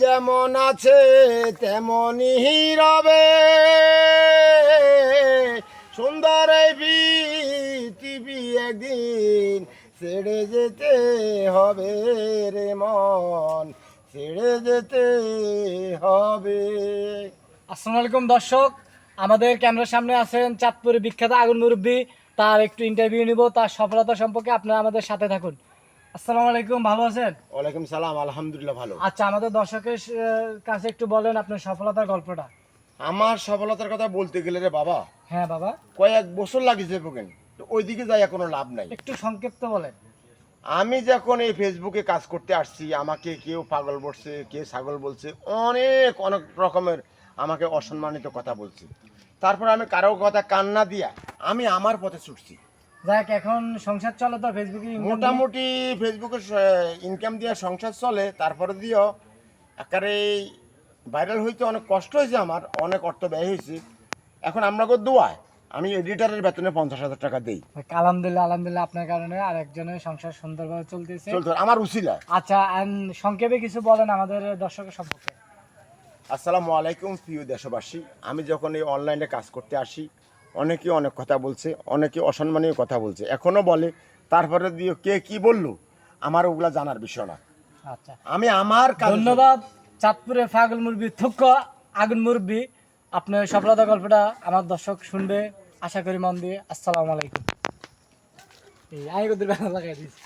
যেমন আছে তেমনই রবে, সুন্দর এই পৃথিবী একদিন ছেড়ে যেতে হবে রে মন, ছেড়ে যেতে হবে। আসসালামু আলাইকুম দর্শক, আমাদের ক্যামেরার সামনে আছেন চাঁদপুরের বিখ্যাত আগুন মুরব্বী। তার একটু ইন্টারভিউ নিব, তার সফলতা সম্পর্কে। আপনারা আমাদের সাথে থাকুন। আসসালামু আলাইকুম, ভালো আছেন? ওয়ালাইকুম সালাম, আলহামদুলিল্লাহ ভালো। আচ্ছা, আমাদের দর্শকের কাছে একটু বলেন আপনার সফলতার গল্পটা। আমার সফলতার কথা বলতে গেলে রে বাবা, হ্যাঁ বাবা, কয়েক বছর লাগিয়েছে পোকেন, তো ওইদিকে যাই কোনো লাভ নাই। একটু সংক্ষিপ্ত বলেন। আমি যখন এই ফেসবুকে কাজ করতে আসছি, আমাকে কেউ পাগল বলছে, কেউ ছাগল বলছে, অনেক অনেক রকমের আমাকে অসম্মানিত কথা বলছে। তারপর আমি কারো কথা কান্না দিয়া আমি আমার পথে ছুটছি। যাক, এখন সংসার চলে তো ফেসবুকে মোটামুটি ফেসবুকে ইনকাম দিয়ে সংসার চলে। তারপরে দিয়েও একেবারে ভাইরাল হইতে অনেক কষ্ট হয়েছে, আমার অনেক অর্থ ব্যয় হয়েছে। এখন আপনাকে দোয়ায় আমি এডিটারের বেতনে 50,000 টাকা দিই। আলহামদুলিল্লাহ, আলহামদুলিল্লাহ, আপনার কারণে আর একজনের সংসার সুন্দরভাবে চলতেছে। চলতে আমার উছিলা। আচ্ছা, সংক্ষেপে কিছু বলেন আমাদের দর্শকের সম্পর্কে। আসসালামু আলাইকুম প্রিয় দেশবাসী। আমি যখন এই অনলাইনে কাজ করতে আসি, অনেকে অনেক কথা বলছে, অনেকে অসম্মানীয় কথা বলছে, এখনও বলে। তারপরে দিয়ে কে কি বললো আমার ওগুলা জানার বিষয় না। আচ্ছা, আমি আমার ধন্যবাদ চাঁদপুরের পাগল মুরব্বী থুক্কা আগুন মুরব্বী। আপনার সফলতা গল্পটা আমার দর্শক শুনবে, আশা করি মন দিয়ে। আসসালামু আলাইকুম। এই আইগোদের বেলা লাগাই দিয়েছি।